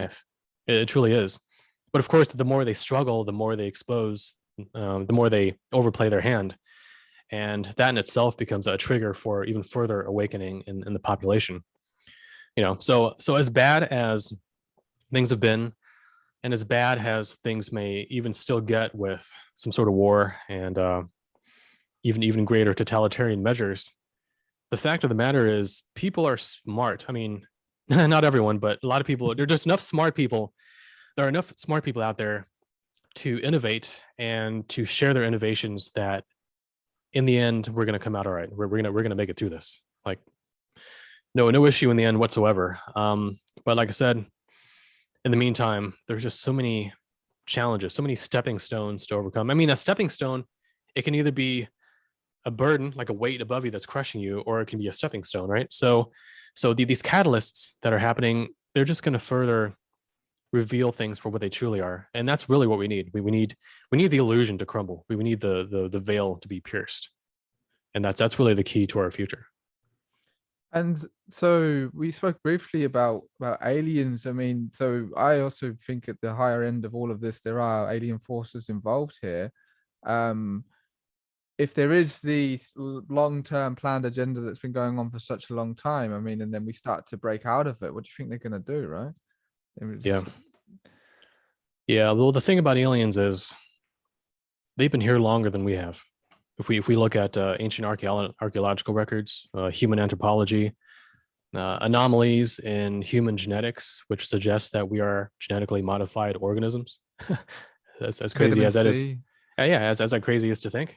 life. It truly is. But of course, the more they struggle, the more they expose, the more they overplay their hand. And that in itself becomes a trigger for even further awakening in the population. So as bad as things have been, and as bad as things may even still get with some sort of war and even greater totalitarian measures, the fact of the matter is people are smart. I mean, not everyone, but a lot of people. There are just enough smart people. There are enough smart people out there to innovate and to share their innovations that in the end we're going to come out all right. We're going to make it through this. Like no issue in the end whatsoever. But like I said, in the meantime, there's just so many challenges, so many stepping stones to overcome. I mean, a stepping stone, it can either be a burden, like a weight above you that's crushing you, or it can be a stepping stone, right? So these catalysts that are happening, they're just going to further reveal things for what they truly are, and that's really what we need. We need the illusion to crumble. We need the veil to be pierced, and that's really the key to our future. And so we spoke briefly about aliens. I mean, so I also think at the higher end of all of this, there are alien forces involved here. If there is the long-term planned agenda that's been going on for such a long time, I mean, and then we start to break out of it, what do you think they're going to do, right? Yeah. Well, the thing about aliens is they've been here longer than we have. If we look at ancient archaeological records, human anthropology, anomalies in human genetics, which suggests that we are genetically modified organisms. as crazy as that is. Yeah, as that crazy is to think.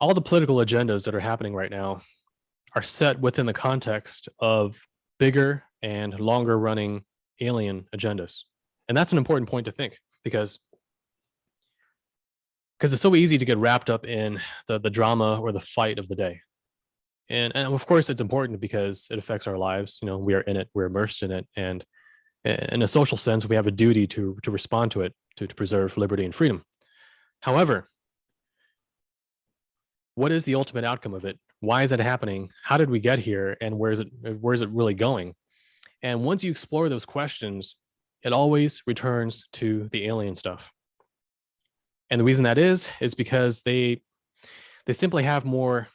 All the political agendas that are happening right now are set within the context of bigger and longer running alien agendas. And that's an important point to think, because it's so easy to get wrapped up in the drama or the fight of the day. And of course it's important because it affects our lives. We are in it, we're immersed in it. And in a social sense, we have a duty to respond to it, to preserve liberty and freedom. However, what is the ultimate outcome of it? Why is it happening? How did we get here? And where is it really going? And once you explore those questions, it always returns to the alien stuff. And the reason that is because they simply have more,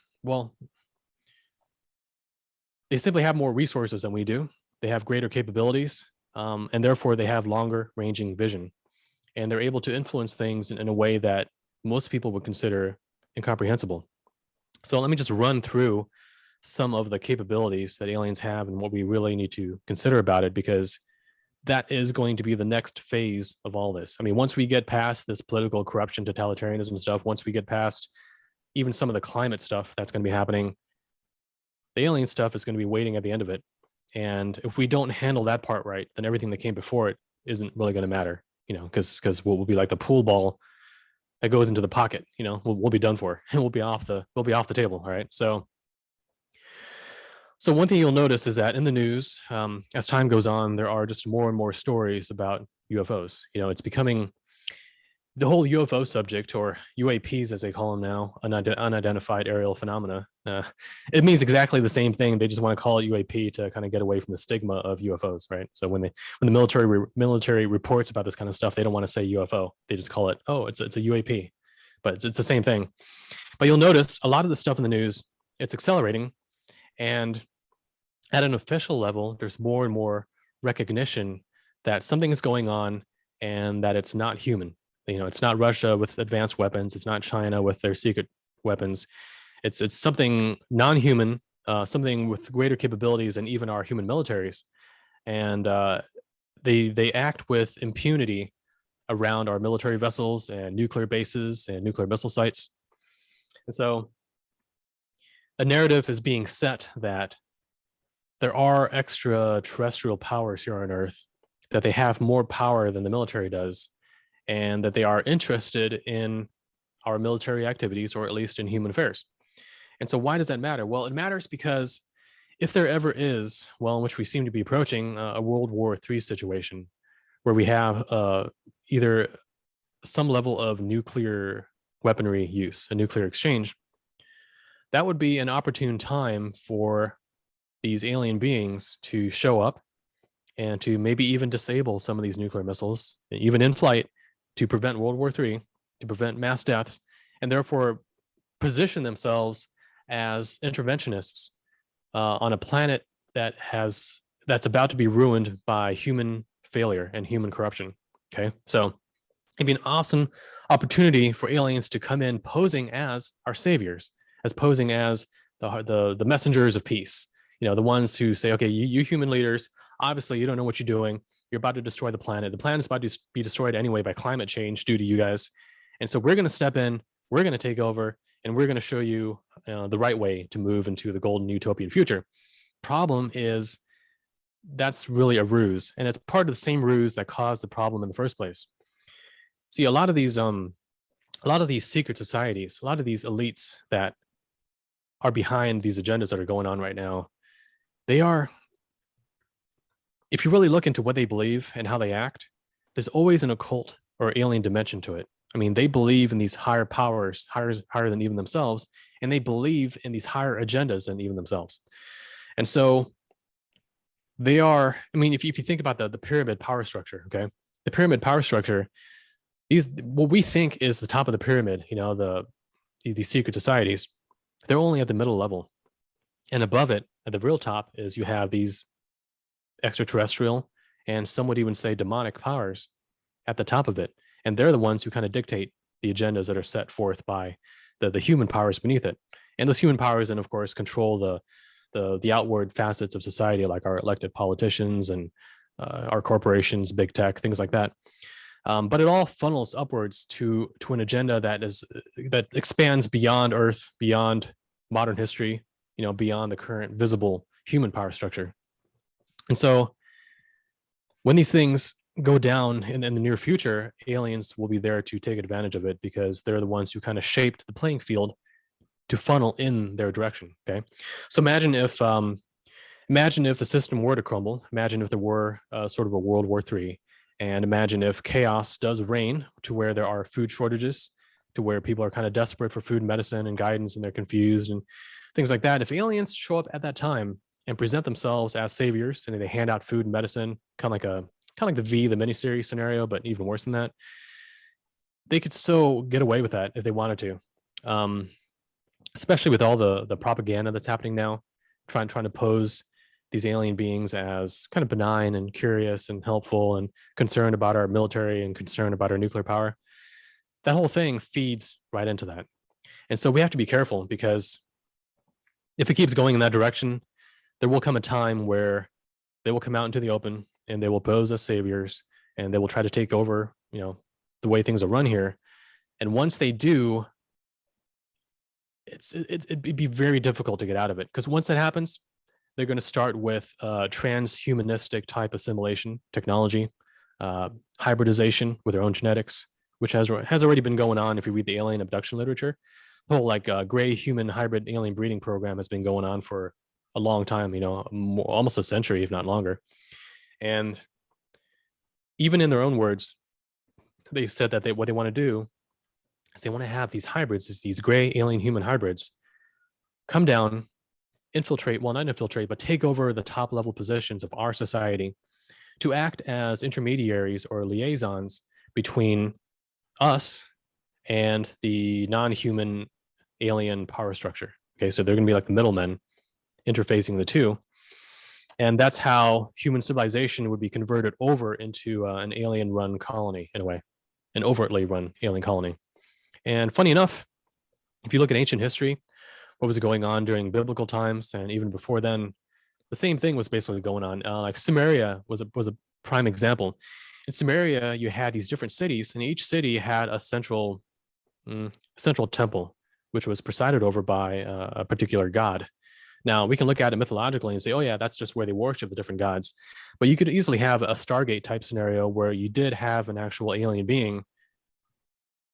they simply have more resources than we do. They have greater capabilities, and therefore they have longer ranging vision. And they're able to influence things in a way that most people would consider incomprehensible. So let me just run through some of the capabilities that aliens have and what we really need to consider about it, because that is going to be the next phase of all this. I mean, once we get past this political corruption, totalitarianism stuff, once we get past even some of the climate stuff that's going to be happening, the alien stuff is going to be waiting at the end of it. And if we don't handle that part right, then everything that came before it isn't really going to matter, because we'll be like the pool ball that goes into the pocket. We'll be done for, and we'll be off the table. All right. So one thing you'll notice is that in the news, as time goes on, there are just more and more stories about UFOs. It's becoming the whole UFO subject, or UAPs as they call them now, unidentified aerial phenomena. It means exactly the same thing. They just want to call it UAP to kind of get away from the stigma of UFOs, right? So when the military reports about this kind of stuff, they don't want to say UFO. They just call it, it's a UAP, but it's the same thing. But you'll notice a lot of the stuff in the news, it's accelerating. And at an official level, there's more and more recognition that something is going on and that it's not human. It's not Russia with advanced weapons. It's not China with their secret weapons. It's something non-human, something with greater capabilities than even our human militaries. And they act with impunity around our military vessels and nuclear bases and nuclear missile sites. And so a narrative is being set that there are extraterrestrial powers here on Earth, that they have more power than the military does, and that they are interested in our military activities, or at least in human affairs. And so why does that matter? Well, it matters because if there ever is, which we seem to be approaching, a World War III situation where we have either some level of nuclear weaponry use, a nuclear exchange, that would be an opportune time for these alien beings to show up and to maybe even disable some of these nuclear missiles, even in flight, to prevent World War III, to prevent mass death, and therefore position themselves as interventionists on a planet that's about to be ruined by human failure and human corruption. Okay, so it'd be an awesome opportunity for aliens to come in posing as our saviors, as posing as the messengers of peace. You know, the ones who say, okay, you human leaders, obviously you don't know what you're doing. You're about to destroy the planet. The planet's about to be destroyed anyway by climate change due to you guys. And so we're going to step in, we're going to take over, and we're going to show you the right way to move into the golden utopian future. Problem is, that's really a ruse, and it's part of the same ruse that caused the problem in the first place. See, a lot of these secret societies, a lot of these elites that are behind these agendas that are going on right now, they are, if you really look into what they believe and how they act, there's always an occult or alien dimension to it. I mean, they believe in these higher powers, higher than even themselves, and they believe in these higher agendas than even themselves. And so they are, I mean, if you think about the pyramid power structure, okay, the pyramid power structure, what we think is the top of the pyramid, you know, these secret societies, they're only at the middle level. And above it, at the real top, is you have these extraterrestrial and some would even say demonic powers at the top of it. And they're the ones who kind of dictate the agendas that are set forth by the human powers beneath it. And those human powers then, of course, control the outward facets of society, like our elected politicians and our corporations, big tech, things like that. But it all funnels upwards to an agenda that expands beyond Earth, beyond modern history, you know, beyond the current visible human power structure. And so when these things go down in the near future, aliens will be there to take advantage of it because they're the ones who kind of shaped the playing field to funnel in their direction. Okay, so imagine if the system were to crumble. Imagine if there were sort of a World War III, and imagine if chaos does reign to where there are food shortages, to where people are kind of desperate for food and medicine and guidance, and they're confused and things like that. If aliens show up at that time and present themselves as saviors, and they hand out food and medicine, kind of like the the miniseries scenario, but even worse than that, they could so get away with that if they wanted to. Especially with all the propaganda that's happening now, trying to pose these alien beings as kind of benign and curious and helpful and concerned about our military and concerned about our nuclear power. That whole thing feeds right into that. And so we have to be careful, because if it keeps going in that direction, there will come a time where they will come out into the open and they will pose as saviors, and they will try to take over, you know, the way things are run here. And once they do, it'd be very difficult to get out of it, because once that happens, they're going to start with transhumanistic type assimilation technology, hybridization with their own genetics, which has already been going on. If you read the alien abduction literature, the whole gray human hybrid alien breeding program has been going on for a long time, you know, almost a century, if not longer. And even in their own words, they've said that what they want to do is they want to have these hybrids, these gray alien human hybrids, come down, infiltrate, well, not infiltrate, but take over the top level positions of our society to act as intermediaries or liaisons between us and the non-human alien power structure. Okay, so they're going to be like the middlemen interfacing the two. And that's how human civilization would be converted over into an alien run colony, in a way, an overtly run alien colony. And funny enough, if you look at ancient history, what was going on during biblical times and even before then, the same thing was basically going on. Like Samaria was a prime example. In Samaria, you had these different cities, and each city had a central temple, which was presided over by a particular god. Now, we can look at it mythologically and say, oh yeah, that's just where they worship the different gods. But you could easily have a Stargate type scenario where you did have an actual alien being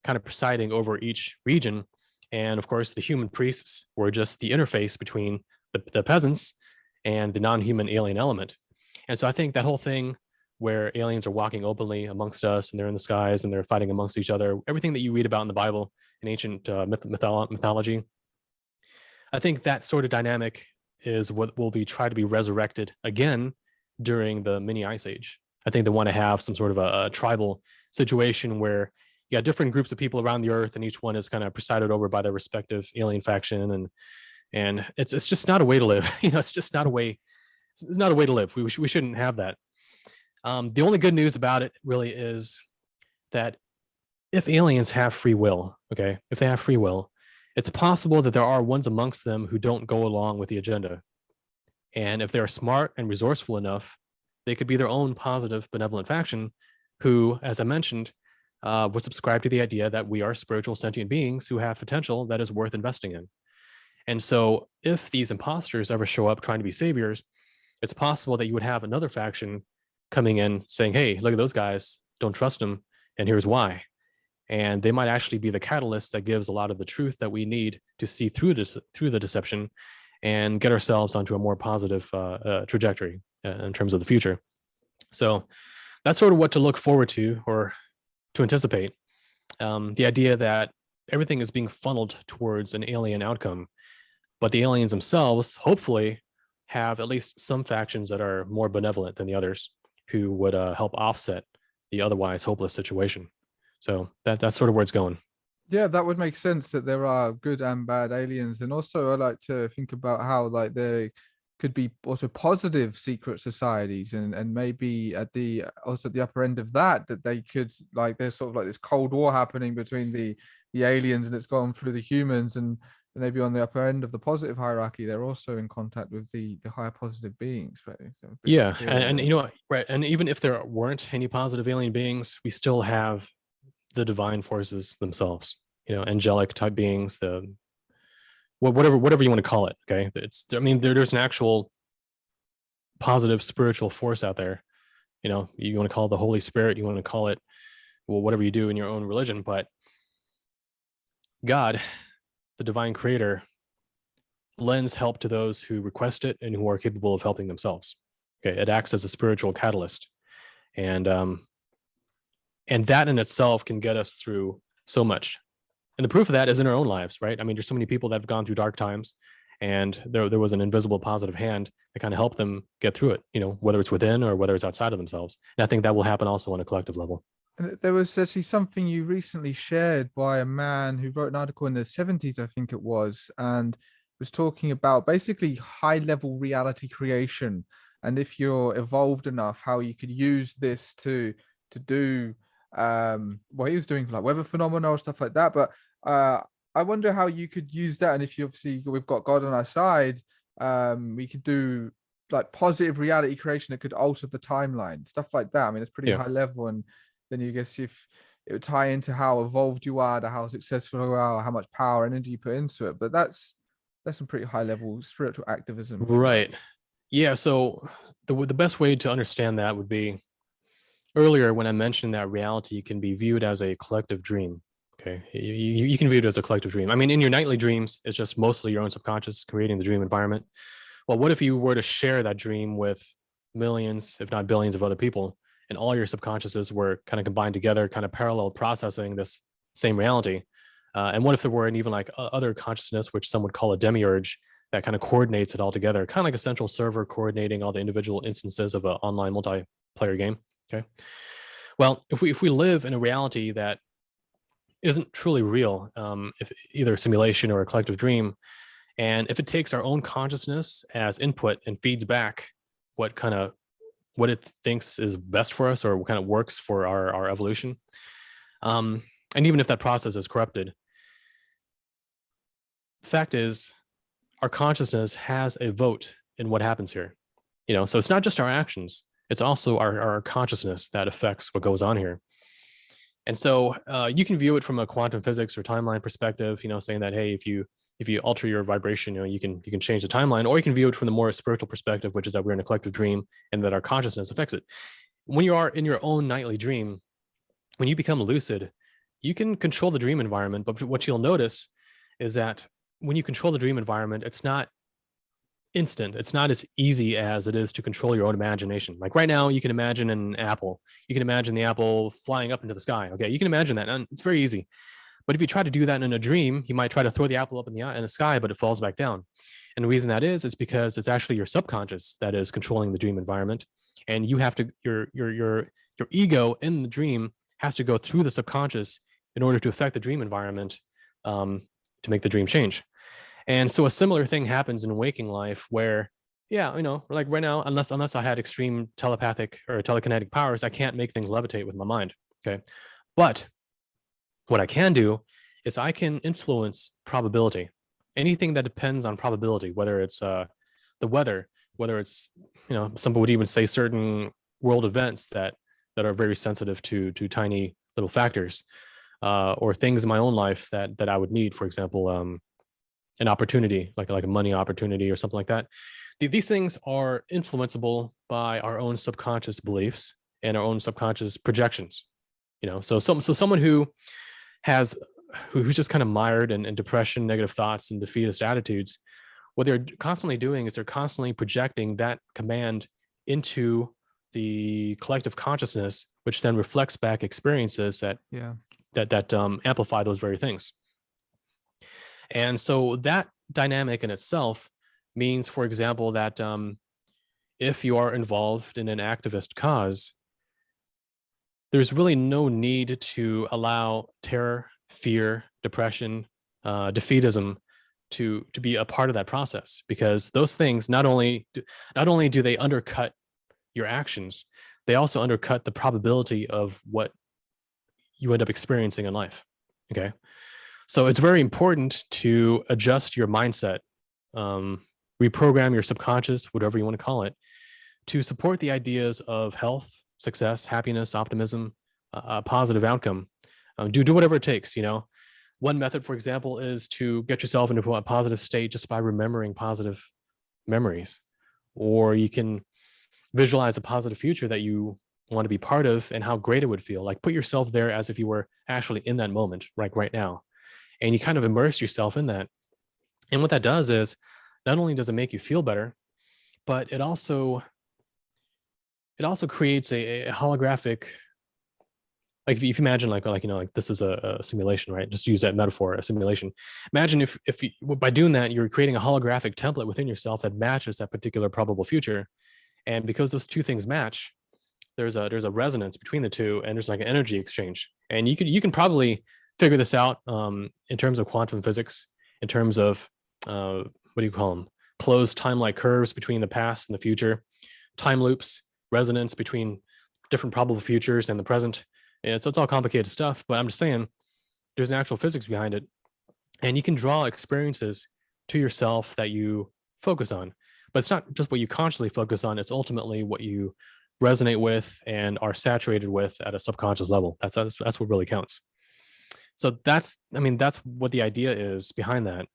kind of presiding over each region. And of course, the human priests were just the interface between the peasants and the non-human alien element. And so I think that whole thing where aliens are walking openly amongst us and they're in the skies and they're fighting amongst each other, everything that you read about in the Bible, in ancient mythology, I think that sort of dynamic is what will be tried to be resurrected again during the mini ice age. I think they want to have some sort of a tribal situation where you got different groups of people around the earth, and each one is kind of presided over by their respective alien faction, and it's just not a way to live. It's just not a way. It's not a way to live. We shouldn't have that. The only good news about it really is that if aliens have free will, okay, if they have free will, it's possible that there are ones amongst them who don't go along with the agenda. And if they're smart and resourceful enough, they could be their own positive, benevolent faction who, as I mentioned, would subscribe to the idea that we are spiritual sentient beings who have potential that is worth investing in. And so if these imposters ever show up trying to be saviors, it's possible that you would have another faction coming in saying, hey, look at those guys, don't trust them, and here's why. And they might actually be the catalyst that gives a lot of the truth that we need to see through the deception and get ourselves onto a more positive trajectory in terms of the future. So that's sort of what to look forward to or to anticipate. The idea that everything is being funneled towards an alien outcome, but the aliens themselves hopefully have at least some factions that are more benevolent than the others who would help offset the otherwise hopeless situation. So that's sort of where it's going. Yeah, that would make sense that there are good and bad aliens. And also I like to think about how like there could be also positive secret societies, and maybe at the also at the upper end of that they could, like, there's sort of like this cold war happening between the aliens, and it's gone through the humans, and maybe on the upper end of the positive hierarchy they're also in contact with the higher positive beings. But it's a bit Yeah, cool, and yeah. you know, right, and even if there weren't any positive alien beings, we still have the divine forces themselves, angelic type beings, the whatever you want to call it. Okay, there's an actual positive spiritual force out there. You want to call it the Holy Spirit, you want to call it, well, whatever you do in your own religion, but God, the divine creator, lends help to those who request it and who are capable of helping themselves. Okay, it acts as a spiritual catalyst, and that in itself can get us through so much. And the proof of that is in our own lives, right? I mean, there's so many people that have gone through dark times, and there was an invisible positive hand that kind of helped them get through it, whether it's within or whether it's outside of themselves. And I think that will happen also on a collective level. And there was actually something you recently shared by a man who wrote an article in the 70s, I think it was, and was talking about basically high level reality creation. And if you're evolved enough, how you could use this to do what he was doing, like weather phenomena or stuff like that. But I wonder how you could use that. And if you obviously we've got God on our side, we could do like positive reality creation that could alter the timeline, stuff like that. I mean, it's pretty Yeah. high level, and then you guess if it would tie into how evolved you are, to how successful you are, how much power energy you put into it. But that's some pretty high level spiritual activism, if you like. Right. Yeah. So the best way to understand that would be earlier when I mentioned that reality can be viewed as a collective dream. Okay. You can view it as a collective dream. I mean, in your nightly dreams, it's just mostly your own subconscious creating the dream environment. Well, what if you were to share that dream with millions, if not billions of other people, and all your subconsciouses were kind of combined together, kind of parallel processing this same reality? And what if there were an even like other consciousness, which some would call a demiurge, that kind of coordinates it all together, kind of like a central server coordinating all the individual instances of an online multiplayer game? Okay. Well, if we live in a reality that isn't truly real, if either simulation or a collective dream, and if it takes our own consciousness as input and feeds back what it thinks is best for us or what kind of works for our evolution, and even if that process is corrupted, the fact is our consciousness has a vote in what happens here. So it's not just our actions, it's also our consciousness that affects what goes on here. And so you can view it from a quantum physics or timeline perspective, saying that, hey, if you alter your vibration, you can change the timeline, or you can view it from the more spiritual perspective, which is that we're in a collective dream and that our consciousness affects it. When you are in your own nightly dream, when you become lucid, you can control the dream environment. But what you'll notice is that when you control the dream environment, it's not instant. It's not as easy as it is to control your own imagination. Like right now, you can imagine an apple. You can imagine the apple flying up into the sky. Okay, you can imagine that, and it's very easy. But if you try to do that in a dream, you might try to throw the apple up in the sky, but it falls back down. And the reason that is because it's actually your subconscious that is controlling the dream environment. And you have to, your ego in the dream has to go through the subconscious in order to affect the dream environment, to make the dream change. And so a similar thing happens in waking life where, yeah, like right now, unless I had extreme telepathic or telekinetic powers, I can't make things levitate with my mind. Okay. But what I can do is I can influence probability. Anything that depends on probability, whether it's the weather, whether it's, some would even say certain world events that are very sensitive to tiny little factors, or things in my own life that I would need, for example, an opportunity, like a money opportunity or something like that. These things are influenceable by our own subconscious beliefs and our own subconscious projections. So someone who's just kind of mired in depression, negative thoughts, and defeatist attitudes, what they're constantly doing is they're constantly projecting that command into the collective consciousness, which then reflects back experiences that amplify those very things. And so that dynamic in itself means, for example, that if you are involved in an activist cause, there's really no need to allow terror, fear, depression, defeatism to be a part of that process, because those things not only do they undercut your actions, they also undercut the probability of what you end up experiencing in life. Okay. So it's very important to adjust your mindset, reprogram your subconscious, whatever you want to call it, to support the ideas of health, success, happiness, optimism, a positive outcome. Do whatever it takes. One method, for example, is to get yourself into a positive state just by remembering positive memories, or you can visualize a positive future that you want to be part of and how great it would feel. Like put yourself there as if you were actually in that moment, like right now. And you kind of immerse yourself in that. And what that does is not only does it make you feel better, but it also creates a holographic, like if you imagine like this is a simulation, right? Just use that metaphor, a simulation. Imagine if you, by doing that, you're creating a holographic template within yourself that matches that particular probable future. And because those two things match, there's a resonance between the two, and there's like an energy exchange. And you can probably figure this out in terms of quantum physics, in terms of what do you call them? Closed time-like curves between the past and the future, time loops, resonance between different probable futures and the present. And so it's all complicated stuff, but I'm just saying there's an actual physics behind it. And you can draw experiences to yourself that you focus on. But it's not just what you consciously focus on, it's ultimately what you resonate with and are saturated with at a subconscious level. That's what really counts. So that's what the idea is behind that.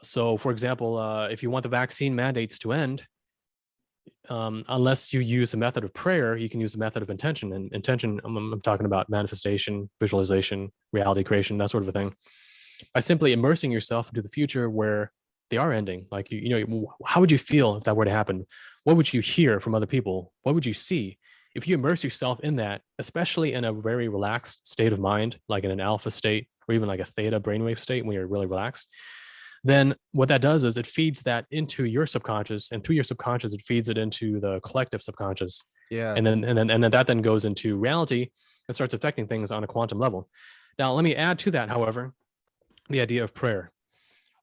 So, for example, if you want the vaccine mandates to end, unless you use a method of prayer, you can use a method of intention. And intention, I'm talking about manifestation, visualization, reality creation, that sort of a thing. By simply immersing yourself into the future where they are ending, like how would you feel if that were to happen? What would you hear from other people? What would you see? If you immerse yourself in that, especially in a very relaxed state of mind, like in an alpha state or even like a theta brainwave state when you're really relaxed, then what that does is it feeds that into your subconscious, and through your subconscious, it feeds it into the collective subconscious. Yeah. And then that then goes into reality and starts affecting things on a quantum level. Now, let me add to that, however, the idea of prayer.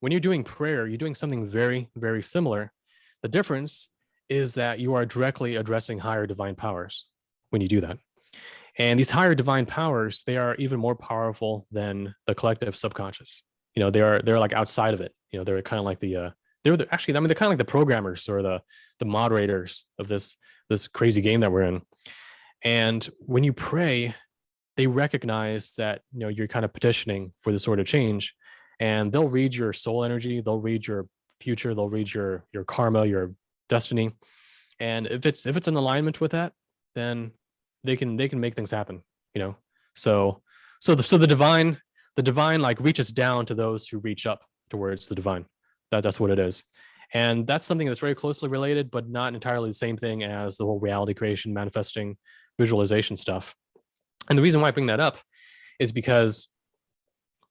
When you're doing prayer, you're doing something very, very similar. The difference is that you are directly addressing higher divine powers when you do that. And these higher divine powers, they are even more powerful than the collective subconscious. They're like outside of it. They're kind of like they're kind of like the programmers or the moderators of this crazy game that we're in. And when you pray, they recognize that you're kind of petitioning for this sort of change, and they'll read your soul energy, they'll read your future, they'll read your karma, your destiny. And if it's in alignment with that, then they can make things happen. So the divine like reaches down to those who reach up towards the divine. That's what it is. And that's something that's very closely related, but not entirely the same thing as the whole reality creation, manifesting, visualization stuff. And the reason why I bring that up is because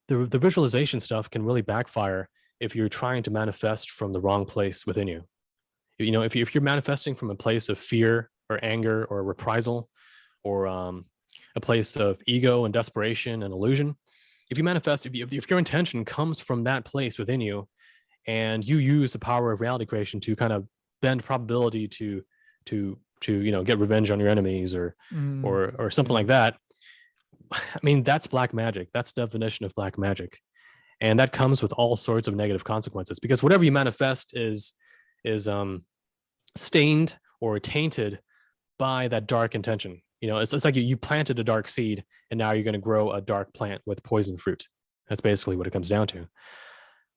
the visualization stuff can really backfire if you're trying to manifest from the wrong place within you. You know, if you're manifesting from a place of fear or anger or reprisal, or a place of ego and desperation and illusion, if you manifest, if your intention comes from that place within you, and you use the power of reality creation to kind of bend probability to get revenge on your enemies, or something like that, I mean, that's black magic. That's the definition of black magic. And that comes with all sorts of negative consequences, because whatever you manifest is stained or tainted by that dark intention. You know, it's like you planted a dark seed, and now you're going to grow a dark plant with poison fruit. That's basically what it comes down to.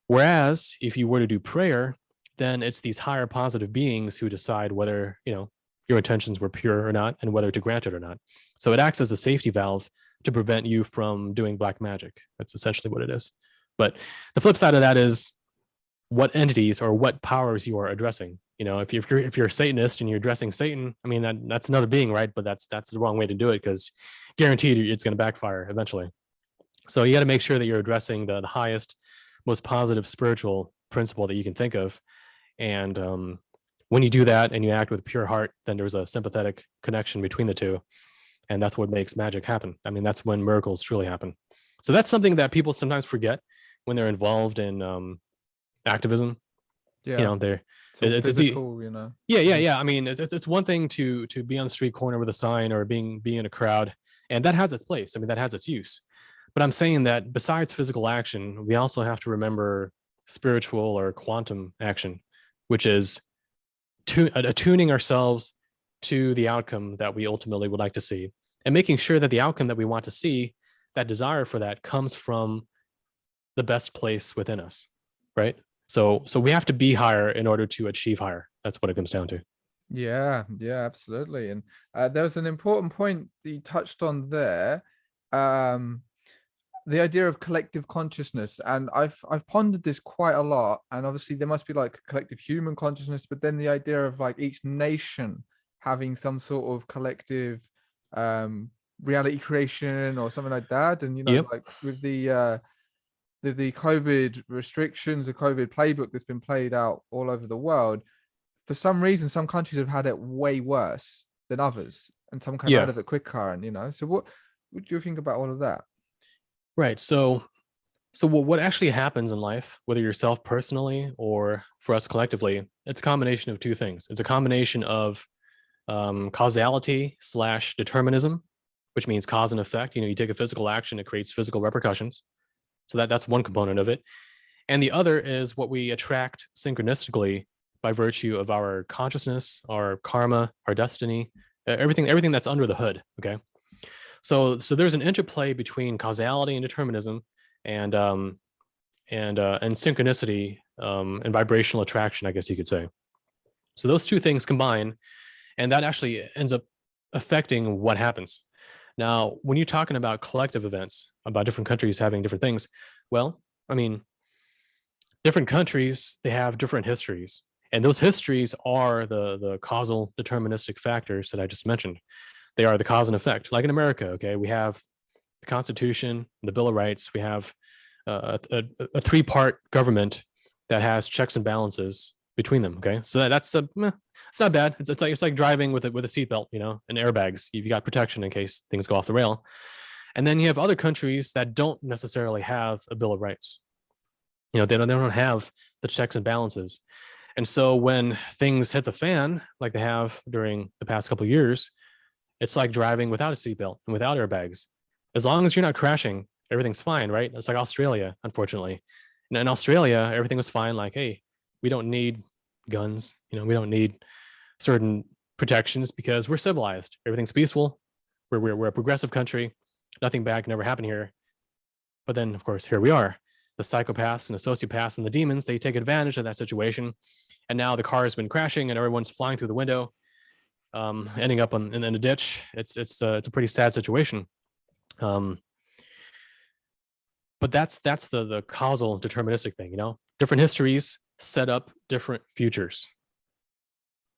Whereas if you were to do prayer, then it's these higher positive beings who decide whether, your intentions were pure or not, and whether to grant it or not. So it acts as a safety valve to prevent you from doing black magic. That's essentially what it is. But the flip side of that is what entities or what powers you are addressing. You know, if you're a Satanist and you're addressing Satan, I mean, that's another being, right? But that's the wrong way to do it, because guaranteed it's going to backfire eventually. So you got to make sure that you're addressing the highest, most positive spiritual principle that you can think of. And when you do that and you act with pure heart, then there's a sympathetic connection between the two. And that's what makes magic happen. I mean, that's when miracles truly happen. So that's something that people sometimes forget when they're involved in activism. Yeah. You know, it's physical, you know. Yeah. I mean, it's one thing to be on the street corner with a sign, or be in a crowd, and that has its place. I mean, that has its use. But I'm saying that besides physical action, we also have to remember spiritual or quantum action, which is attuning ourselves to the outcome that we ultimately would like to see, and making sure that the outcome that we want to see, that desire for that, comes from the best place within us, right? So we have to be higher in order to achieve higher. That's what it comes down to. Yeah, absolutely. And there was an important point that you touched on there. The idea of collective consciousness, and I've pondered this quite a lot. And obviously there must be like collective human consciousness, but then the idea of like each nation having some sort of collective reality creation or something like that. And Yep. like with the COVID restrictions, the COVID playbook that's been played out all over the world, for some reason some countries have had it way worse than others, and some came out of it quicker. And so what do you think about all of that? Right. So what actually happens in life, whether yourself personally or for us collectively, it's a combination of two things. It's a combination of causality / determinism, which means cause and effect. You take a physical action, it creates physical repercussions. So that's one component of it. And the other is what we attract synchronistically by virtue of our consciousness, our karma, our destiny, everything that's under the hood. Okay. So there's an interplay between causality and determinism, and synchronicity, and vibrational attraction, I guess you could say. So those two things combine, and that actually ends up affecting what happens. Now, when you're talking about collective events, about different countries having different things, well, I mean, different countries, they have different histories. And those histories are the causal deterministic factors that I just mentioned. They are the cause and effect. Like in America, okay, we have the Constitution, the Bill of Rights. We have a three-part government that has checks and balances between them. Okay, so it's not bad. It's like driving with a seatbelt, and airbags. You've got protection in case things go off the rail. And then you have other countries that don't necessarily have a Bill of Rights. They don't have the checks and balances. And so when things hit the fan, like they have during the past couple of years, it's like driving without a seatbelt and without airbags. As long as you're not crashing, everything's fine, right? It's like Australia, unfortunately. In Australia, everything was fine. Like, hey, we don't need guns. We don't need certain protections because we're civilized. Everything's peaceful. We're a progressive country. Nothing bad can ever happen here. But then, of course, here we are. The psychopaths and the sociopaths and the demons, they take advantage of that situation. And now the car has been crashing and everyone's flying through the window, ending up in a ditch. It's a pretty sad situation. But that's the causal deterministic thing. Different histories set up different futures.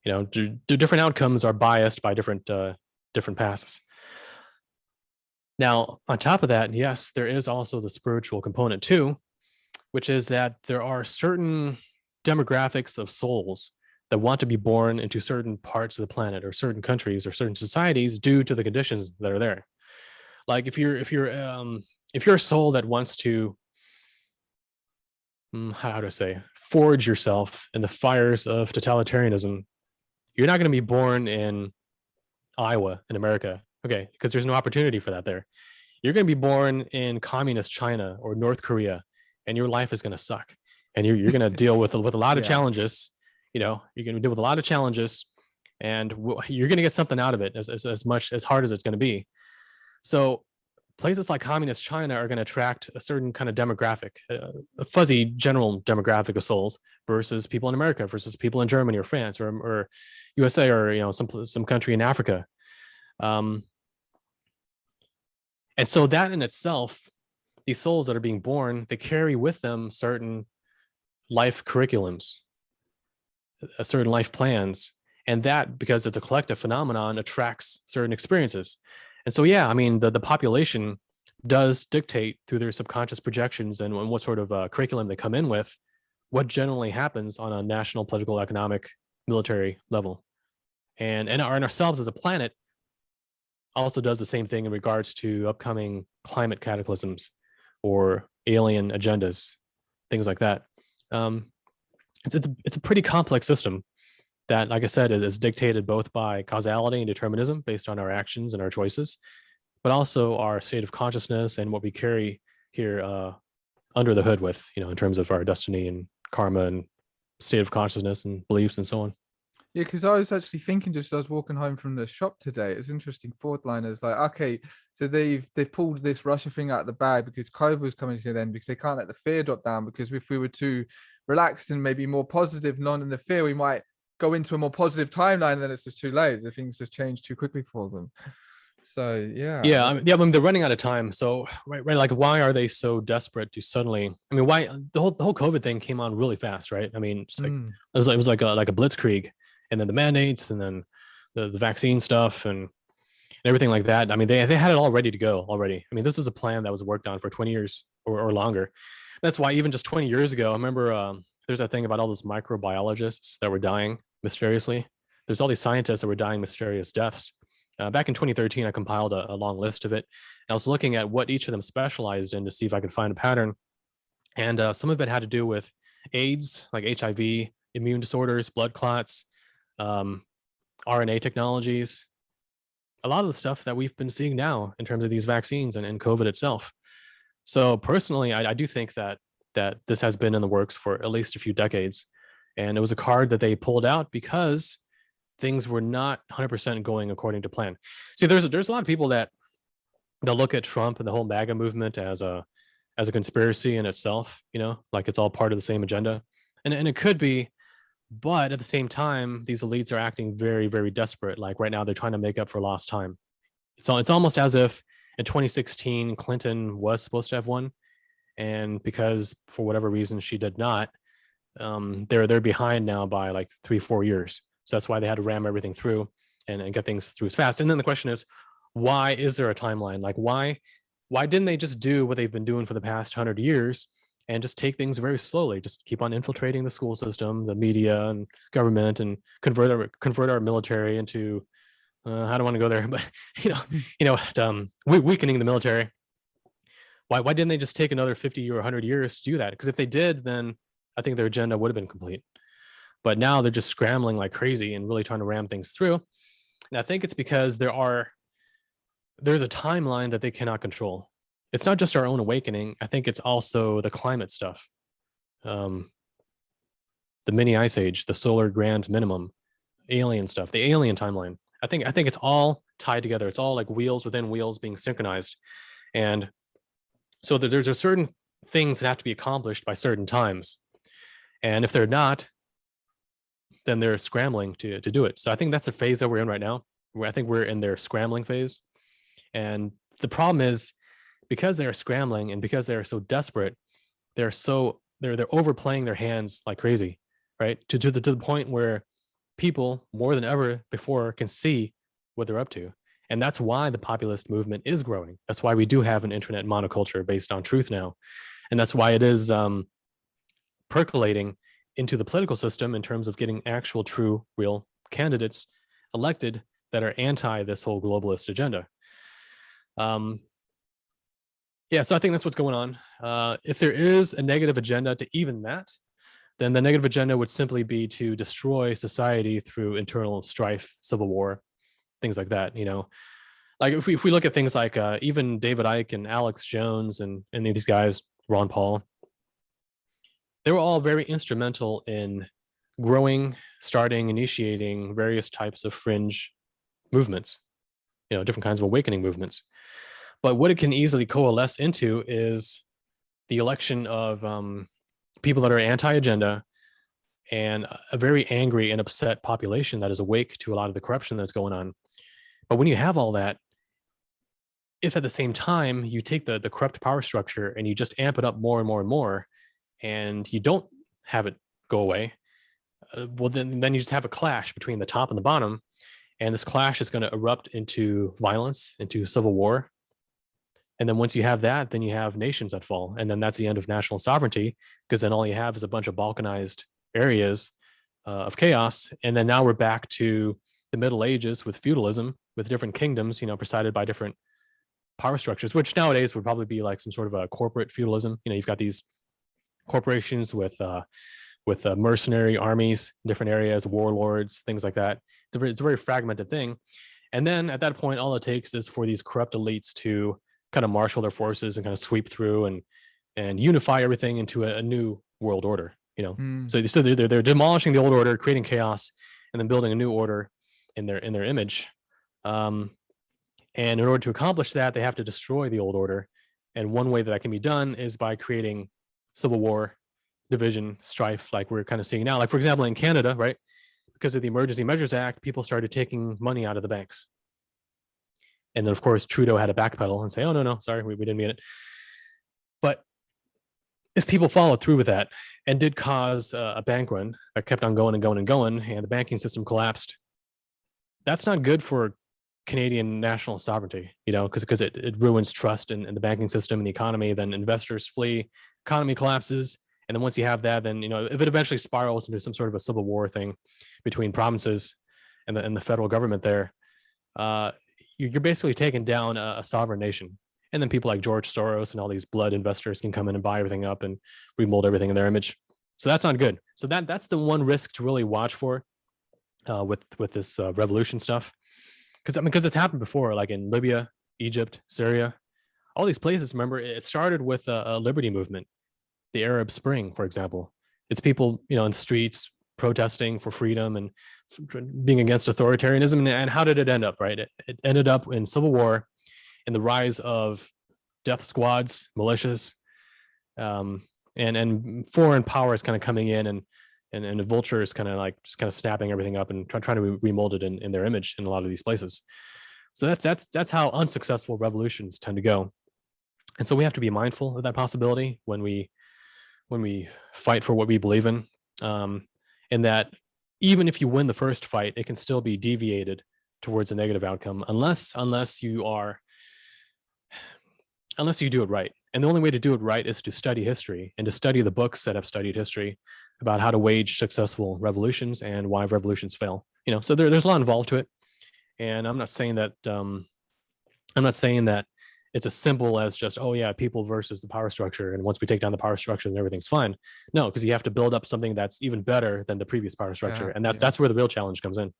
Different outcomes are biased by different pasts. Now, on top of that, yes, there is also the spiritual component too. which is that there are certain demographics of souls that want to be born into certain parts of the planet or certain countries or certain societies due to the conditions that are there. Like if you're a soul that wants to, how to say, forge yourself in the fires of totalitarianism, you're not going to be born in Iowa in America, okay, because there's no opportunity for that there. You're going to be born in communist China or North Korea, and your life is going to suck, and you're going to deal with a lot of Yeah. challenges. You know, you're going to deal with a lot of challenges, and you're going to get something out of it as much as hard as it's going to be. So places like communist China are going to attract a certain kind of demographic, a fuzzy general demographic of souls, versus people in America, versus people in Germany or France or USA, or some country in Africa. And so that in itself, these souls that are being born, they carry with them certain life curriculums, certain life plans, and that, because it's a collective phenomenon, attracts certain experiences. And so, yeah, I mean, the population does dictate through their subconscious projections and what sort of curriculum they come in with, what generally happens on a national, political, economic, military level. And ourselves as a planet also does the same thing in regards to upcoming climate cataclysms or alien agendas, things like that. It's a pretty complex system that, like I said, is dictated both by causality and determinism based on our actions and our choices, but also our state of consciousness and what we carry here under the hood with, in terms of our destiny and karma and state of consciousness and beliefs and so on. Yeah, because I was actually thinking, just as I was walking home from the shop today, it's interesting thought liners like, okay, so they've pulled this Russia thing out of the bag because COVID was coming to an end, because they can't let the fear drop down, because if we were too relaxed and maybe more positive, none in the fear, we might go into a more positive timeline, and then it's just too late. The things just change too quickly for them. So yeah. I mean, they're running out of time. So right, like, why are they so desperate to suddenly? I mean, why the whole COVID thing came on really fast, right? I mean, just like it was like a blitzkrieg, and then the mandates, and then the vaccine stuff, and everything like that. I mean, they had it all ready to go already. I mean, this was a plan that was worked on for 20 years or longer. That's why even just 20 years ago, I remember there's that thing about all those microbiologists that were dying mysteriously. There's all these scientists that were dying mysterious deaths. Back in 2013, I compiled a long list of it. And I was looking at what each of them specialized in to see if I could find a pattern. And some of it had to do with AIDS, like HIV, immune disorders, blood clots, RNA technologies, a lot of the stuff that we've been seeing now in terms of these vaccines and COVID itself. So personally, I do think that this has been in the works for at least a few decades. And it was a card that they pulled out because things were not 100% going according to plan. See, there's a lot of people that look at Trump and the whole MAGA movement as a conspiracy in itself, like it's all part of the same agenda. And it could be, but at the same time, these elites are acting very, very desperate. Like right now, they're trying to make up for lost time. It's almost as if in 2016, Clinton was supposed to have won, and because for whatever reason she did not, they're behind now by like 3-4 years. So that's why they had to ram everything through and get things through as fast. And then the question is, why is there a timeline? Like, why didn't they just do what they've been doing for the past 100 years and just take things very slowly? Just keep on infiltrating the school system, the media, and government, and convert our military into I don't want to go there, but weakening the military. Why didn't they just take another 50 or 100 years to do that? Because if they did, then I think their agenda would have been complete. But now they're just scrambling like crazy and really trying to ram things through. And I think it's because there's a timeline that they cannot control. It's not just our own awakening. I think it's also the climate stuff, the mini ice age, the solar grand minimum, alien stuff, the alien timeline. I think it's all tied together. It's all like wheels within wheels being synchronized. And so there's a certain things that have to be accomplished by certain times. And if they're not, then they're scrambling to do it. So I think that's the phase that we're in right now, where I think we're in their scrambling phase. And the problem is, because they're scrambling and because they're so desperate, they're overplaying their hands like crazy, right? To the point where people more than ever before can see what they're up to. And that's why the populist movement is growing. That's why we do have an internet monoculture based on truth now. And that's why it is percolating into the political system in terms of getting actual, true, real candidates elected that are anti this whole globalist agenda. Yeah, so I think that's what's going on. If there is a negative agenda to even that, then the negative agenda would simply be to destroy society through internal strife, civil war, things like that. Like if we look at things like even David Icke and Alex Jones and these guys, Ron Paul, they were all very instrumental in growing, starting, initiating various types of fringe movements, different kinds of awakening movements. But what it can easily coalesce into is the election of people that are anti-agenda and a very angry and upset population that is awake to a lot of the corruption that's going on. But when you have all that, if at the same time you take the corrupt power structure and you just amp it up more and more and more, and you don't have it go away, well, then you just have a clash between the top and the bottom, and this clash is going to erupt into violence, into civil war. And then once you have that, then you have nations that fall. And then that's the end of national sovereignty, because then all you have is a bunch of balkanized areas of chaos. And then now we're back to the Middle Ages with feudalism, with different kingdoms, presided by different power structures, which nowadays would probably be like some sort of a corporate feudalism. You've got these corporations with mercenary armies, different areas, warlords, things like that. It's a very fragmented thing. And then at that point, all it takes is for these corrupt elites to kind of marshal their forces and kind of sweep through and unify everything into a new world order. So they're demolishing the old order, creating chaos, and then building a new order in their image. And in order to accomplish that, they have to destroy the old order. And one way that can be done is by creating civil war, division, strife, like we're kind of seeing now. Like, for example, in Canada, right? Because of the Emergency Measures Act, people started taking money out of the banks. And then, of course, Trudeau had to backpedal and say, oh, no, sorry, we didn't mean it. But if people followed through with that and did cause a bank run that kept on going and going and going, and the banking system collapsed, that's not good for Canadian national sovereignty, because it ruins trust in the banking system and the economy. Then investors flee, economy collapses. And then once you have that, then, if it eventually spirals into some sort of a civil war thing between provinces and the federal government there, you're basically taking down a sovereign nation. And then people like George Soros and all these blood investors can come in and buy everything up and remold everything in their image. So that's not good. So that's the one risk to really watch for with this revolution stuff. Because it's happened before, like in Libya, Egypt, Syria, all these places. Remember, it started with a liberty movement, the Arab Spring, for example. It's people, in the streets protesting for freedom and being against authoritarianism. And how did it end up, right? It ended up in civil war and the rise of death squads, militias, and foreign powers kind of coming in and the vultures kind of snapping everything up and trying to remold it in their image in a lot of these places. So that's how unsuccessful revolutions tend to go. And so we have to be mindful of that possibility when we fight for what we believe in. And that even if you win the first fight, it can still be deviated towards a negative outcome unless you do it right. And the only way to do it right is to study history and to study the books that have studied history about how to wage successful revolutions and why revolutions fail. So there's a lot involved to it. And I'm not saying that it's as simple as just, oh yeah, people versus the power structure. And once we take down the power structure, then everything's fine. No, because you have to build up something that's even better than the previous power structure. And that's where the real challenge comes in.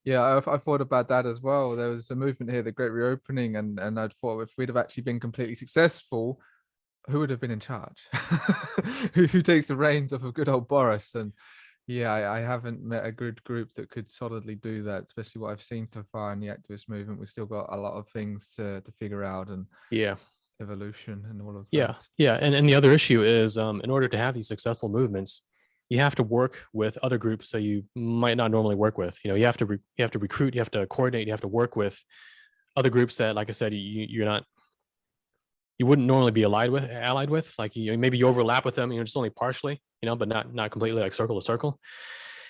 Yeah, I thought about that as well. There was a movement here, the Great Reopening, and I thought if we'd have actually been completely successful, who would have been in charge? who takes the reins of a good old Boris? And yeah, I haven't met a good group that could solidly do that, especially what I've seen so far in the activist movement. We've still got a lot of things to figure out, and evolution and all of that. And the other issue is in order to have these successful movements, you have to work with other groups that you might not normally work with. You have to recruit, you have to coordinate, you have to work with other groups that, like I said, you wouldn't normally be allied with. Like maybe you overlap with them, just only partially, but not completely, like circle to circle.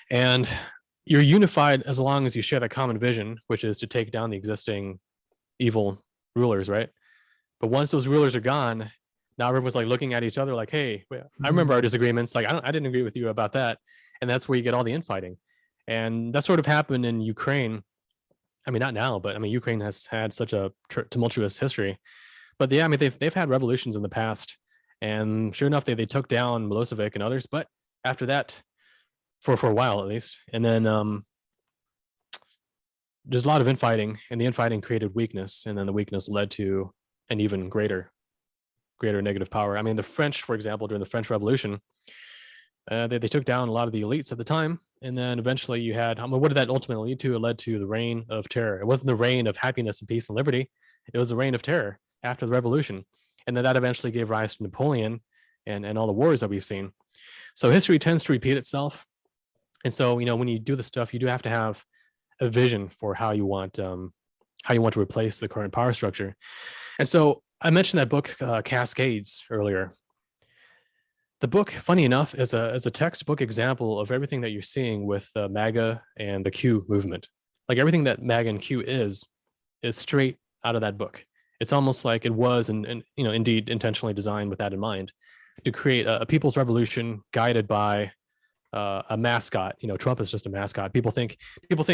And you're unified as long as you share that common vision, which is to take down the existing evil rulers, right? But once those rulers are gone, Now everyone's like looking at each other like, hey, I remember our Hmm. disagreements. Like, I didn't agree with you about that. And that's where you get all the infighting. And that sort of happened in Ukraine. I mean, not now, but I mean, Ukraine has had such a tumultuous history. But yeah, I mean, they've had revolutions in the past. And sure enough, they took down Milosevic and others. But after that, for a while at least. And then there's a lot of infighting, and the infighting created weakness. And then the weakness led to an even greater negative power. I mean, the French, for example, during the French Revolution, they took down a lot of the elites at the time. And then eventually you had, I mean, what did that ultimately lead to? It led to the reign of terror. It wasn't the reign of happiness and peace and liberty. It was the reign of terror after the revolution. And then that eventually gave rise to Napoleon and all the wars that we've seen. So history tends to repeat itself. And so, when you do the stuff, you do have to have a vision for how you want to replace the current power structure. And so I mentioned that book, Cascades, earlier. The book, funny enough, is a textbook example of everything that you're seeing with MAGA and the Q movement. Like everything that MAGA and Q is straight out of that book. It's almost like it was, and indeed intentionally designed with that in mind, to create a people's revolution guided by a mascot. Trump is just a mascot. People think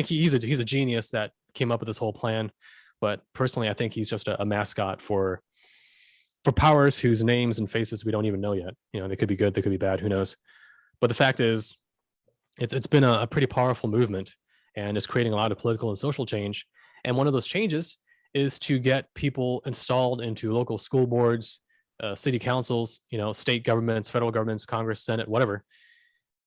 he's a genius that came up with this whole plan, but personally, I think he's just a mascot for powers whose names and faces we don't even know yet. They could be good, they could be bad, who knows. But the fact is, it's been a pretty powerful movement, and is creating a lot of political and social change. And one of those changes is to get people installed into local school boards, city councils, state governments, federal governments, Congress, Senate, whatever.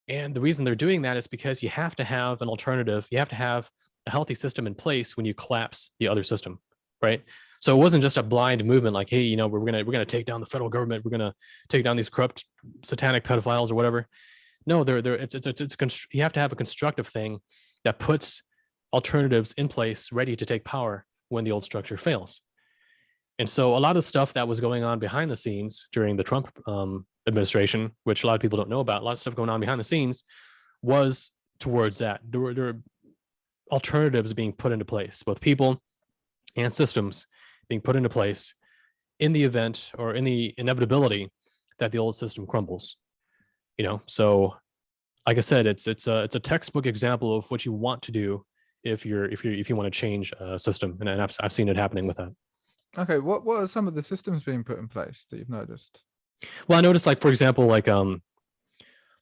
And the reason they're doing that is because you have to have an alternative. You have to have a healthy system in place when you collapse the other system, right? So it wasn't just a blind movement like, hey, we're gonna take down the federal government, we're gonna take down these corrupt satanic pedophiles or whatever. No, you have to have a constructive thing that puts alternatives in place ready to take power when the old structure fails. And so a lot of stuff that was going on behind the scenes during the Trump administration, which a lot of people don't know about, a lot of stuff going on behind the scenes, was towards that. There were alternatives being put into place, both people and systems being put into place in the event or in the inevitability that the old system crumbles. So like I said, it's a textbook example of what you want to do if you want to change a system, and I've seen it happening with that. Okay, what are some of the systems being put in place that you've noticed? Well, I noticed, like, for example, like a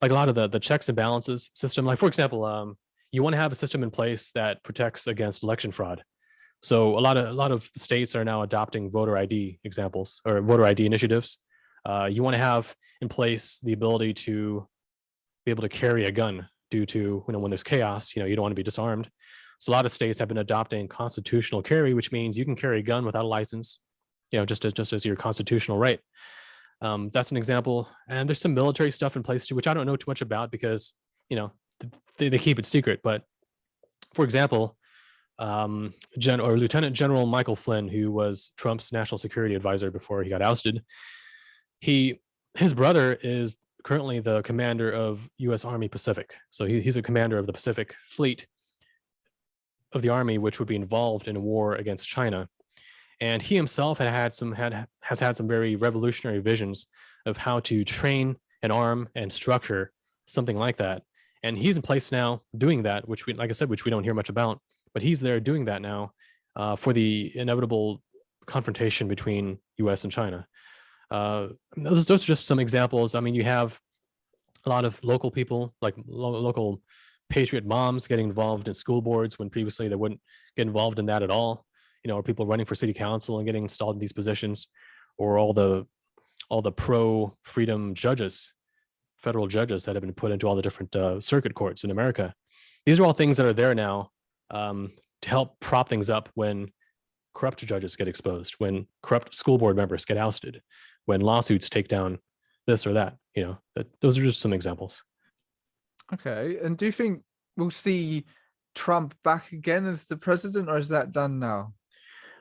lot of the checks and balances system. Like, for example, you want to have a system in place that protects against election fraud. So a lot of states are now adopting voter ID examples or voter ID initiatives. You want to have in place the ability to be able to carry a gun due to, when there's chaos, you don't want to be disarmed. So a lot of states have been adopting constitutional carry, which means you can carry a gun without a license, just as your constitutional right. That's an example. And there's some military stuff in place too, which I don't know too much about because, they keep it secret. But for example, Lieutenant General Michael Flynn, who was Trump's national security advisor before he got ousted, his brother is currently the commander of U.S. Army Pacific. So he's a commander of the Pacific Fleet of the Army, which would be involved in a war against China. And he himself has had some very revolutionary visions of how to train and arm and structure something like that. And he's in place now doing that, which we don't hear much about, but he's there doing that now for the inevitable confrontation between U.S. and China. Those are just some examples. I mean, you have a lot of local people, like local patriot moms, getting involved in school boards when previously they wouldn't get involved in that at all. Or people running for city council and getting installed in these positions, or all the pro freedom judges, federal judges that have been put into all the different circuit courts in America. These are all things that are there now to help prop things up when corrupt judges get exposed, when corrupt school board members get ousted, when lawsuits take down this or that. Those are just some examples. Okay, and do you think we'll see Trump back again as the president, or is that done now?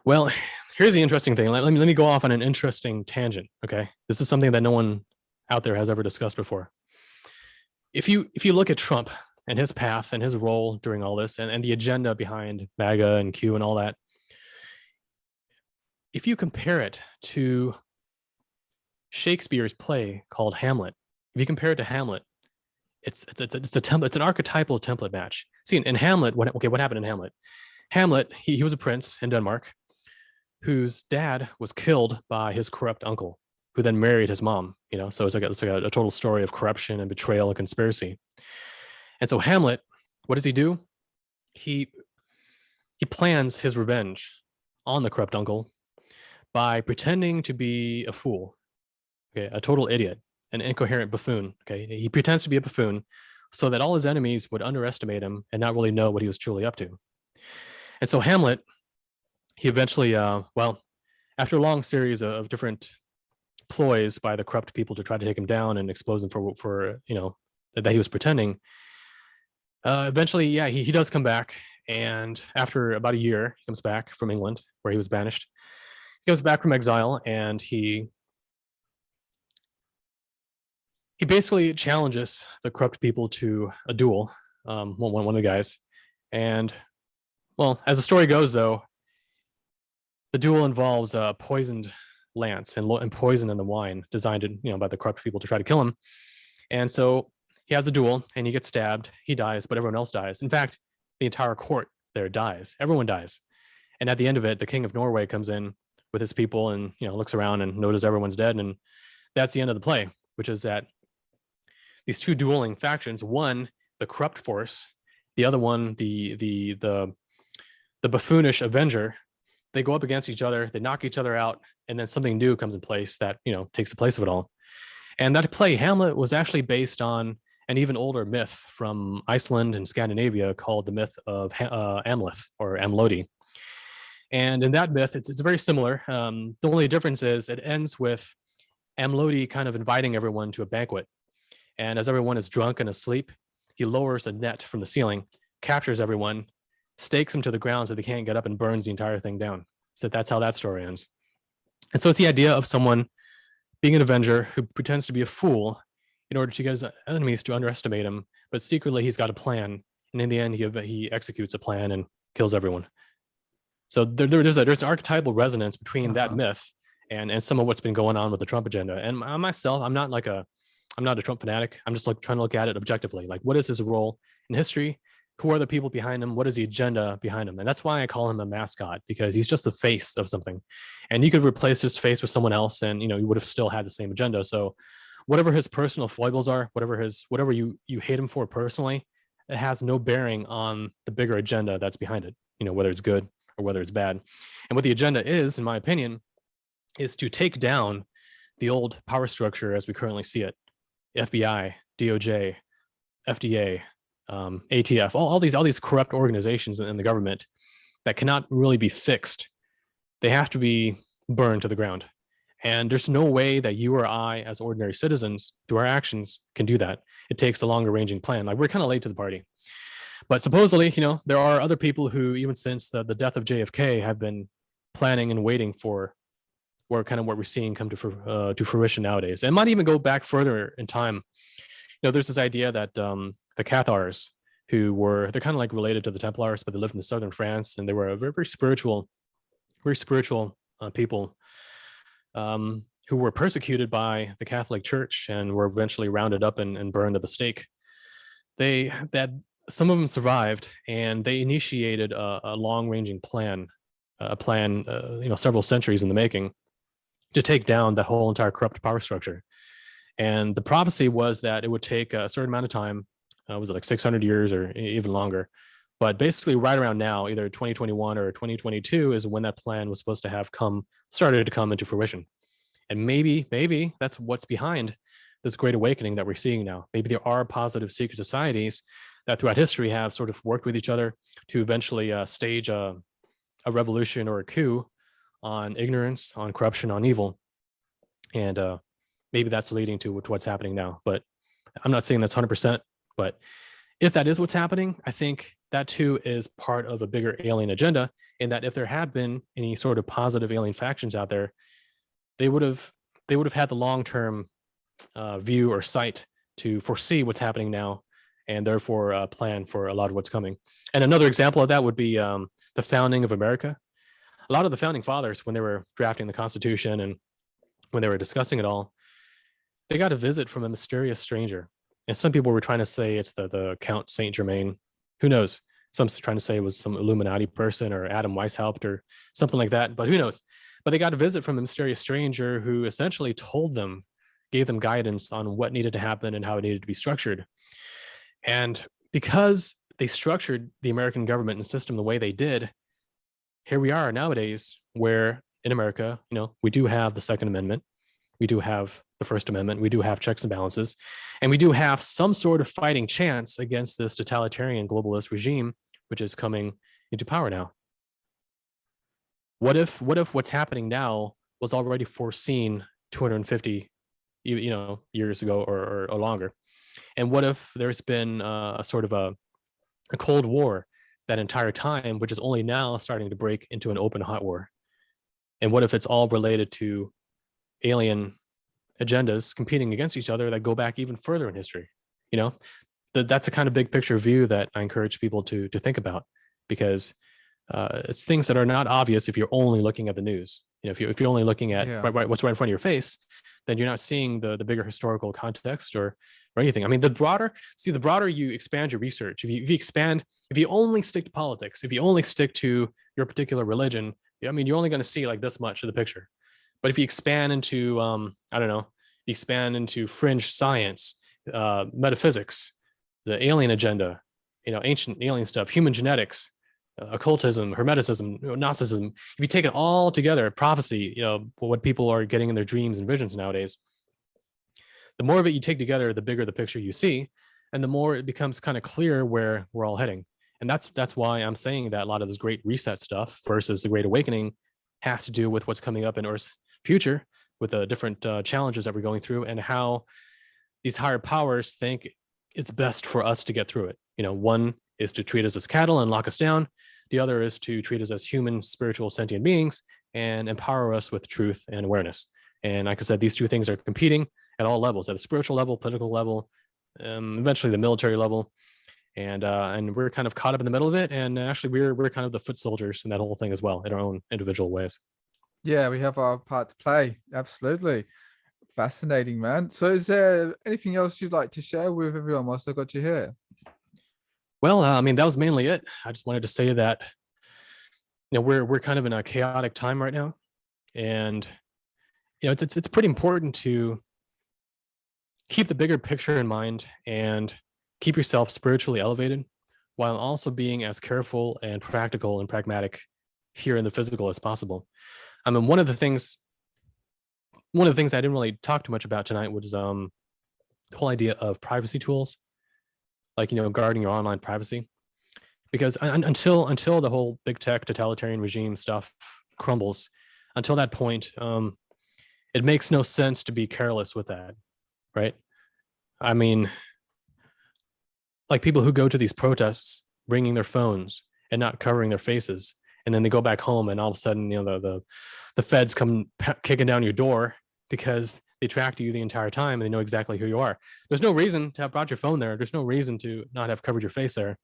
Well, here's the interesting thing. Let me go off on an interesting tangent. Okay, this is something that no one out there has ever discussed before. If you look at Trump and his path and his role during all this, and the agenda behind MAGA and Q and all that, if you compare it to Shakespeare's play called Hamlet. If you compare it to Hamlet, it's an archetypal template match. See, in Hamlet, what happened in Hamlet? Hamlet, he was a prince in Denmark whose dad was killed by his corrupt uncle, who then married his mom. So it's like a total story of corruption and betrayal and conspiracy. And so Hamlet, what does he do? He plans his revenge on the corrupt uncle by pretending to be a fool, okay, a total idiot, an incoherent buffoon. Okay, he pretends to be a buffoon so that all his enemies would underestimate him and not really know what he was truly up to. And so Hamlet, he eventually, after a long series of different ploys by the corrupt people to try to take him down and expose him for that he was pretending, eventually, yeah, he does come back. And after about a year, he comes back from England, where he was banished. He comes back from exile, and he basically challenges the corrupt people to a duel, one of the guys. And, well, as the story goes, though, the duel involves a poisoned lance and poison in the wine designed by the corrupt people to try to kill him. And so he has a duel, and he gets stabbed. He dies, but everyone else dies. In fact, the entire court there dies. Everyone dies. And at the end of it, the king of Norway comes in with his people and looks around and notices everyone's dead. And that's the end of the play, which is that these two dueling factions, one, the corrupt force, the other one, the buffoonish avenger, they go up against each other, they knock each other out, and then something new comes in place that takes the place of it all. And that play, Hamlet, was actually based on an even older myth from Iceland and Scandinavia called the myth of Amleth or Amlodi. And in that myth, it's very similar. The only difference is it ends with Amlodi kind of inviting everyone to a banquet. And as everyone is drunk and asleep, he lowers a net from the ceiling, captures everyone, stakes them to the ground so they can't get up, and burns the entire thing down. So that's how that story ends. And so it's the idea of someone being an avenger who pretends to be a fool in order to get his enemies to underestimate him, but secretly he's got a plan, and in the end he executes a plan and kills everyone. So there's an archetypal resonance between that myth and some of what's been going on with the Trump agenda. And myself, I'm not a Trump fanatic. I'm just trying to look at it objectively. Like, what is his role in history? Who are the people behind him? What is the agenda behind him? And that's why I call him a mascot, because he's just the face of something. And you could replace his face with someone else, and you would have still had the same agenda. So whatever his personal foibles are, whatever you hate him for personally, it has no bearing on the bigger agenda that's behind it, whether it's good or whether it's bad. And what the agenda is, in my opinion, is to take down the old power structure as we currently see it. FBI, DOJ, FDA, ATF, all these corrupt organizations in the government that cannot really be fixed. They have to be burned to the ground. And there's no way that you or I, as ordinary citizens, through our actions, can do that. It takes a longer ranging plan. Like, we're kind of late to the party. But supposedly, there are other people who, even since the death of JFK, have been planning and waiting for what we're seeing come to fruition nowadays. And might even go back further in time. There's this idea that the Cathars, they're kind of like related to the Templars, but they lived in southern France, and they were a very, very spiritual people who were persecuted by the Catholic Church and were eventually rounded up and burned at the stake. Some of them survived, and they initiated a long-ranging plan, several centuries in the making, to take down that whole entire corrupt power structure. And the prophecy was that it would take a certain amount of time. Was it like 600 years or even longer? But basically, right around now, either 2021 or 2022 is when that plan was supposed to have started to come into fruition. And maybe that's what's behind this great awakening that we're seeing now. Maybe there are positive secret societies that throughout history have sort of worked with each other to eventually stage a revolution or a coup on ignorance, on corruption, on evil. And maybe that's leading to what's happening now. But I'm not saying that's 100%. But if that is what's happening, I think that too is part of a bigger alien agenda, in that if there had been any sort of positive alien factions out there, they would have had the long-term view or sight to foresee what's happening now, and therefore plan for a lot of what's coming. And another example of that would be the founding of America. A lot of the founding fathers, when they were drafting the Constitution and when they were discussing it all, they got a visit from a mysterious stranger. And some people were trying to say it's the Count Saint Germain. Who knows? Some trying to say it was some Illuminati person or Adam Weishaupt or something like that, but who knows? But they got a visit from a mysterious stranger who essentially told them, gave them guidance on what needed to happen and how it needed to be structured. And because they structured the American government and system the way they did, here we are nowadays where in America, we do have the Second Amendment, we do have the First Amendment, we do have checks and balances, and we do have some sort of fighting chance against this totalitarian globalist regime, which is coming into power now. What if what's happening now was already foreseen 250 years ago or longer? And what if there's been a sort of a Cold War that entire time, which is only now starting to break into an open hot war? And what if it's all related to alien agendas competing against each other that go back even further in history? That's a kind of big picture view that I encourage people to think about, because it's things that are not obvious if you're only looking at the news. If you're only looking at what's right in front of your face, then you're not seeing the bigger historical context or anything. I mean, the broader you expand your research, if you only stick to politics, if you only stick to your particular religion, I mean, you're only going to see like this much of the picture. But if you expand into, expand into fringe science, metaphysics, the alien agenda, ancient alien stuff, human genetics, occultism, hermeticism, Gnosticism, if you take it all together, prophecy, what people are getting in their dreams and visions nowadays, the more of it you take together, the bigger the picture you see, and the more it becomes kind of clear where we're all heading. And that's why I'm saying that a lot of this Great Reset stuff versus the Great Awakening has to do with what's coming up in Earth's future, with the different challenges that we're going through, and how these higher powers think it's best for us to get through it. One is to treat us as cattle and lock us down. The other is to treat us as human, spiritual, sentient beings and empower us with truth and awareness. And like I said, these two things are competing at all levels, at the spiritual level, political level, eventually the military level. And we're kind of caught up in the middle of it. And actually, we're kind of the foot soldiers in that whole thing as well, in our own individual ways. Yeah, we have our part to play. Absolutely. Fascinating, man. So is there anything else you'd like to share with everyone whilst I got you here? Well, I mean, that was mainly it. I just wanted to say that, we're kind of in a chaotic time right now. And, it's pretty important to keep the bigger picture in mind and keep yourself spiritually elevated while also being as careful and practical and pragmatic here in the physical as possible. I mean, one of the things I didn't really talk too much about tonight was the whole idea of privacy tools, like, guarding your online privacy, because until the whole big tech totalitarian regime stuff crumbles, until that point, it makes no sense to be careless with that, right? I mean, like people who go to these protests bringing their phones and not covering their faces, and then they go back home and all of a sudden, the feds come kicking down your door because they tracked you the entire time and they know exactly who you are. There's no reason to have brought your phone there. There's no reason to not have covered your face there.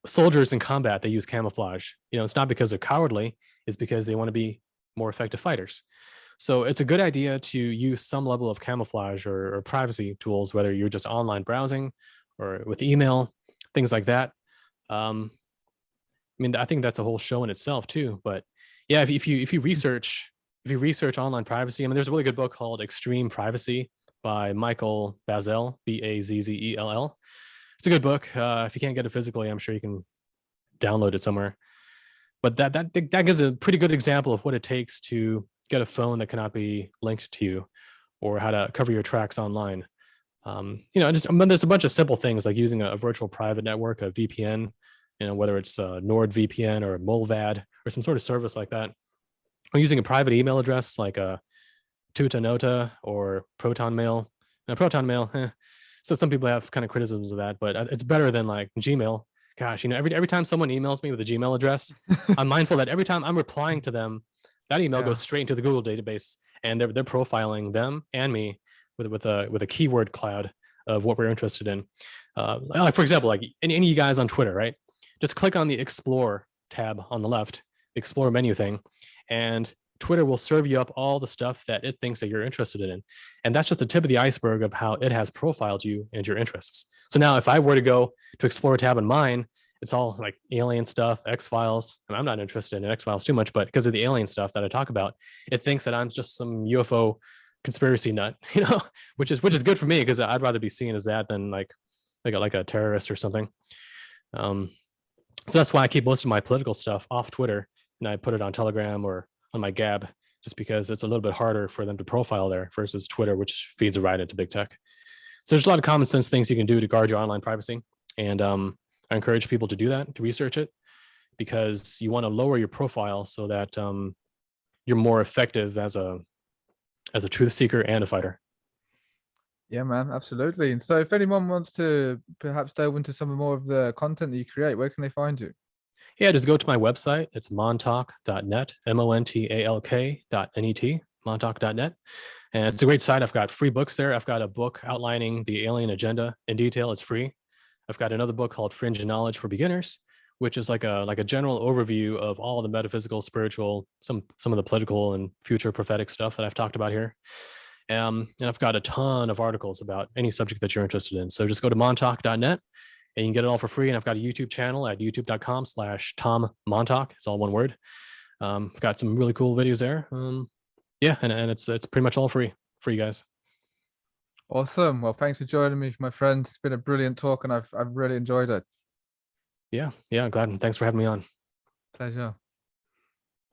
Soldiers in combat, they use camouflage. It's not because they're cowardly, it's because they want to be more effective fighters. So it's a good idea to use some level of camouflage or privacy tools, whether you're just online browsing or with email, things like that. I mean, I think that's a whole show in itself too. But yeah, if you research online privacy, I mean, there's a really good book called Extreme Privacy by Michael Bazzell, Bazzell. It's a good book. If you can't get it physically, I'm sure you can download it somewhere. But that gives a pretty good example of what it takes to get a phone that cannot be linked to you, or how to cover your tracks online. There's a bunch of simple things like using a virtual private network, a VPN, whether it's NordVPN or Molvad or some sort of service like that, or using a private email address like a Tutanota or Proton Mail. Now, Proton Mail, so some people have kind of criticisms of that, but it's better than like Gmail. Gosh, every time someone emails me with a Gmail address, I'm mindful that every time I'm replying to them, that email goes straight into the Google database, and they're profiling them and me with a keyword cloud of what we're interested in. Like for example, like any of you guys on Twitter, right? Just click on the Explore tab on the left, the Explore menu thing, and Twitter will serve you up all the stuff that it thinks that you're interested in. And that's just the tip of the iceberg of how it has profiled you and your interests. So now if I were to go to explore a tab in mine, it's all like alien stuff, X-Files. And I'm not interested in X-Files too much, but because of the alien stuff that I talk about, it thinks that I'm just some UFO conspiracy nut, which is good for me because I'd rather be seen as that than like a terrorist or something. So that's why I keep most of my political stuff off Twitter and I put it on Telegram or on my Gab, just because it's a little bit harder for them to profile there versus Twitter, which feeds right into big tech. So there's a lot of common sense things you can do to guard your online privacy. And I encourage people to do that, to research it, because you want to lower your profile so that you're more effective as a truth seeker and a fighter. Yeah, man, absolutely. And so if anyone wants to perhaps delve into some more of the content that you create, where can they find you? Yeah, just go to my website. It's montalk.net, montalk.net, montalk.net. And it's a great site. I've got free books there. I've got a book outlining the alien agenda in detail. It's free. I've got another book called Fringe Knowledge for Beginners, which is like a general overview of all the metaphysical, spiritual, some of the political and future prophetic stuff that I've talked about here. And I've got a ton of articles about any subject that you're interested in. So just go to montalk.net and you can get it all for free. And I've got a YouTube channel at youtube.com/Tom Montalk. It's all one word. I've got some really cool videos there. Yeah, and it's pretty much all free for you guys. Awesome. Well, thanks for joining me, my friend. It's been a brilliant talk and I've really enjoyed it. Yeah, glad. And thanks for having me on. Pleasure.